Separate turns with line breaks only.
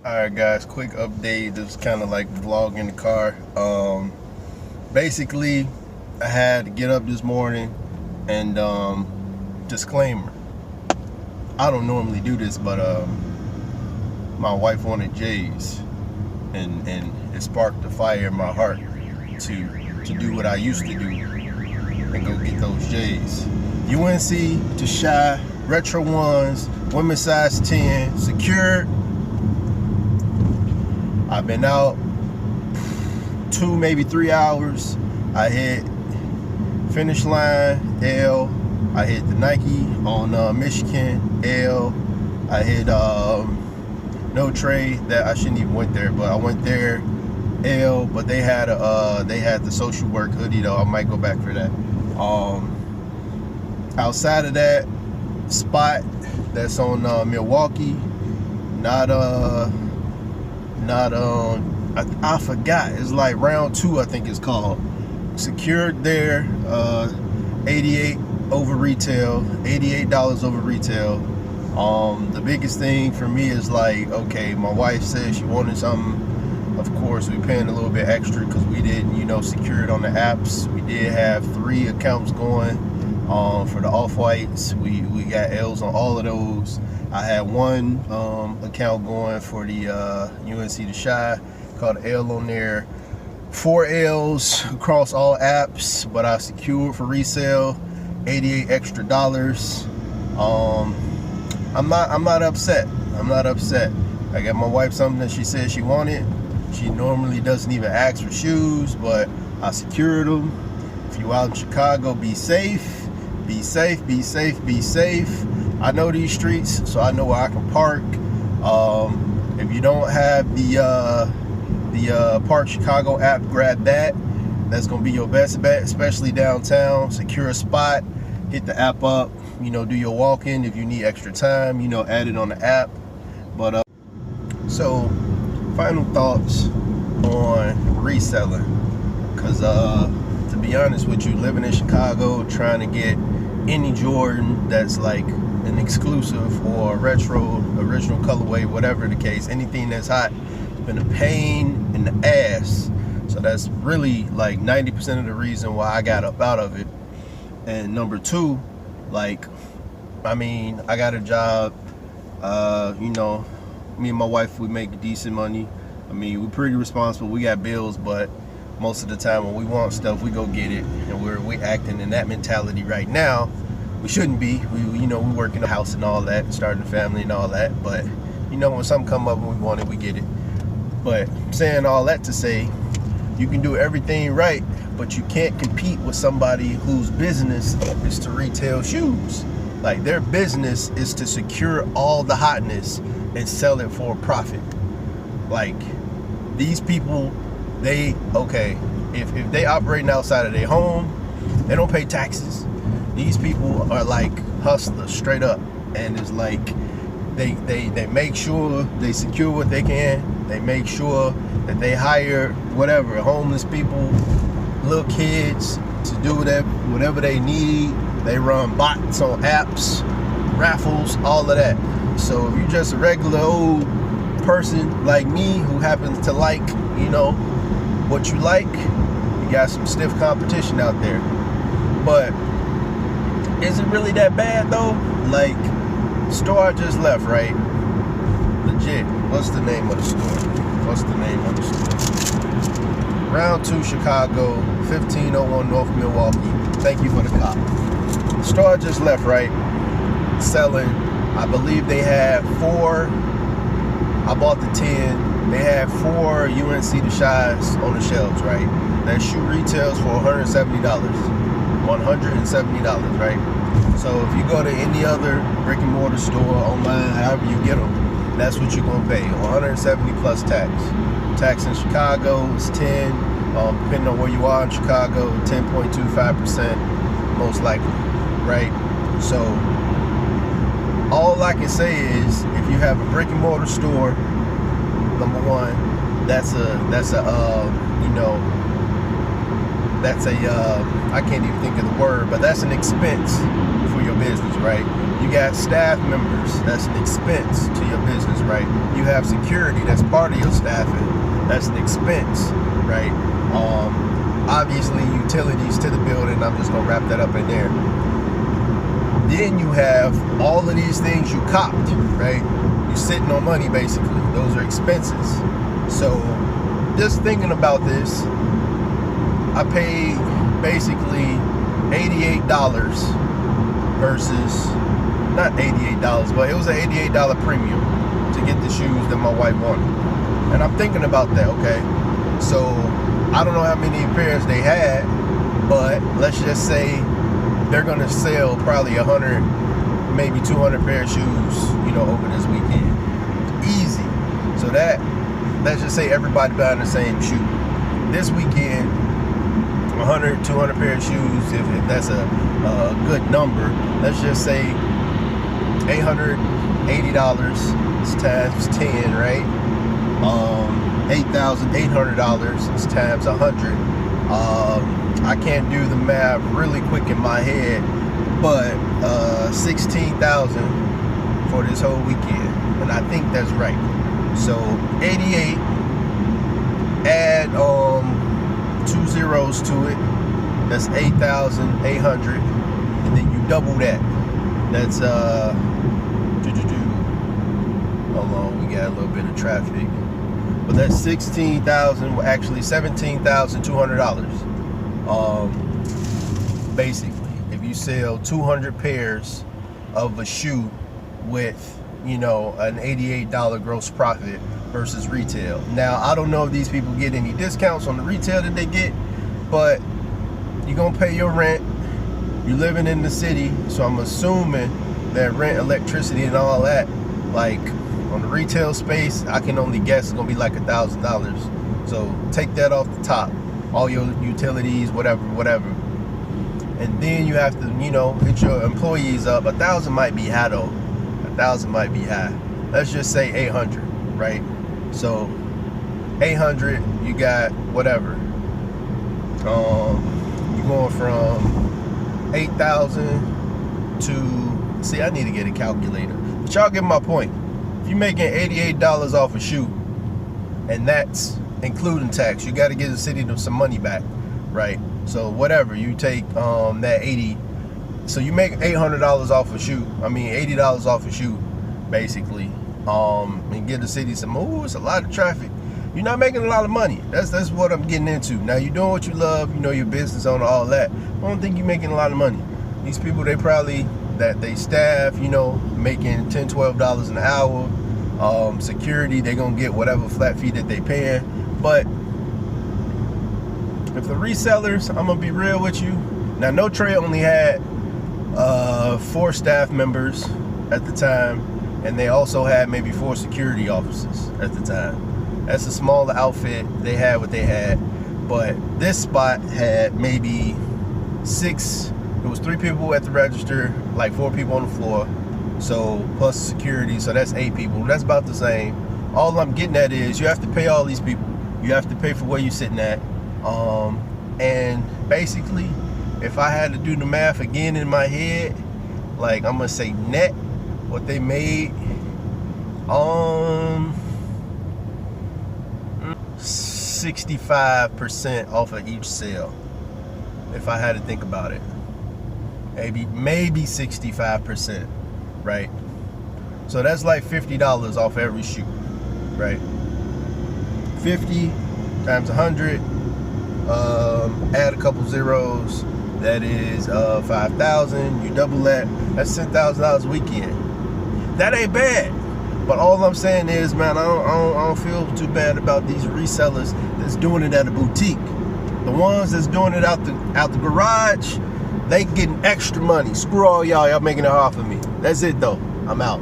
Alright guys, quick update. This is kind of like vlog in the car. Basically, I had to get up this morning and disclaimer. I don't normally do this, but my wife wanted J's, and it sparked the fire in my heart to do what I used to do and go get those J's. UNC to Shy, Retro Ones, women's size 10, secured. I've been out 2, maybe 3 hours. I hit finish line, L. I hit the Nike on Michigan, L. I hit No Trade, that I shouldn't even went there, but I went there, L. But they had the social work hoodie though. I might go back for that. Outside of that, spot that's on Milwaukee, I forgot. It's like round 2, I think it's called. Secured there, 88 over retail, $88 over retail. The biggest thing for me is like, okay, my wife said she wanted something. Of course, we paying a little bit extra because we didn't, secure it on the apps. We did have 3 accounts going for the off-whites. We got L's on all of those. I had 1 account going for the UNC to Shy, called L on there. 4 L's across all apps, but I secured for resale, $88 extra. I'm not upset. I'm not upset. I got my wife something that she said she wanted. She normally doesn't even ask for shoes, but I secured them. If you out in Chicago, be safe. Be safe, be safe, be safe. I know these streets, so I know where I can park. If you don't have the Park Chicago app, grab that. That's gonna be your best bet, especially downtown. Secure a spot, hit the app up, do your walk-in. If you need extra time, add it on the app. But so final thoughts on reselling, because to be honest with you, living in Chicago, trying to get any Jordan that's like an exclusive or retro, original colorway, whatever the case, anything that's hot, been a pain in the ass. So that's really like 90% of the reason why I got up out of it. And number 2, like, I got a job, me and my wife, we make decent money. We're pretty responsible, we got bills, but most of the time when we want stuff, we go get it. And we're acting in that mentality right now. We shouldn't be. We work in the house and all that, starting a family and all that. But when something come up and we want it, we get it. But saying all that to say, you can do everything right, but you can't compete with somebody whose business is to retail shoes. Like, their business is to secure all the hotness and sell it for a profit. Like, these people, if they operating outside of their home, they don't pay taxes. These people are like hustlers straight up, and it's like they make sure they secure what they can. They make sure that they hire whatever, homeless people, little kids, to do whatever they need. They run bots on apps, raffles, all of that. So if you're just a regular old person like me who happens to like, what you like, you got some stiff competition out there. But is it really that bad though? Like, store I just left, right? Legit. What's the name of the store? What's the name of the store? Round 2, Chicago, 1501 North Milwaukee. Thank you for the cop. The store I just left, right? Selling, I believe they had 4. I bought the 10. They had 4 UNC to Shies on the shelves, right? That shoe retails for $170. $170, right? So if you go to any other brick and mortar store, online, however you get them, that's what you're gonna pay. 170 plus tax. Tax in Chicago is 10. Depending on where you are in Chicago, 10.25% most likely, right? So all I can say is, if you have a brick and mortar store, number 1, that's I can't even think of the word, but that's an expense for your business, right? You got staff members, that's an expense to your business, right? You have security, that's part of your staffing, that's an expense, right? Obviously utilities to the building, I'm just gonna wrap that up in there. Then you have all of these things you copped, right? You're sitting on money basically, those are expenses. So just thinking about this, I paid basically $88 versus, not $88, but it was an $88 premium to get the shoes that my wife wanted. And I'm thinking about that, okay? So I don't know how many pairs they had, but let's just say they're gonna sell probably 100, maybe 200 pair of shoes, you know, over this weekend. Easy. So let's just say everybody buying the same shoe. This weekend, 100, 200 pair of shoes, if that's a good number, let's just say $880 times 10, right? $8,800 times 100. I can't do the math really quick in my head, but 16,000 for this whole weekend, and I think that's right. So 88, add 2 zeros to it, that's 8,800, and then you double that. That's hold on, we got a little bit of traffic, but that's 16,000, well, actually $17,200. Basically, if you sell 200 pairs of a shoe with, you know, an $88 gross profit versus retail. Now, I don't know if these people get any discounts on the retail that they get, but you're gonna pay your rent. You're living in the city, so I'm assuming that rent, electricity, and all that, like on the retail space, I can only guess it's gonna be like $1,000. So take that off the top, all your utilities, whatever. And then you have to, you know, hit your employees up. 1,000 might be high though. 1,000 might be high. Let's just say 800, right? So 800, you got whatever. You're going from 8,000 to, see, I need to get a calculator. But y'all get my point. If you're making $88 off a shoe, and that's including tax, you got to give the city some money back, right? So whatever, you take that 80, so you make $800 off a shoe, $80 off a shoe, basically, and give the city some, it's a lot of traffic. You're not making a lot of money. That's what I'm getting into. Now, you're doing what you love, you know, your business owner, all that. I don't think you're making a lot of money. These people, they probably, that they staff, you know, making $10, $12 an hour. Security, they're gonna get whatever flat fee that they paying. But if the resellers, I'm gonna be real with you. Now, No Trade only had 4 staff members at the time, and they also had maybe 4 security officers at the time. That's a smaller outfit. They had what they had, but this spot had maybe 6. It was 3 people at the register, like 4 people on the floor. So plus security, so that's 8 people. That's about the same. All I'm getting at is you have to pay all these people. You have to pay for where you're sitting at. And basically, if I had to do the math again in my head, like I'm gonna say net, what they made, 65% off of each sale. If I had to think about it, maybe 65%, right? So that's like $50 off every shoe, right? 50 times 100, add a couple zeros, that is 5,000. You double that, that's $10,000 a weekend. That ain't bad. But all I'm saying is, man, I don't feel too bad about these resellers that's doing it at a boutique. The ones that's doing it out the garage, they getting extra money. Screw all y'all making it hard for me. That's it though. I'm out.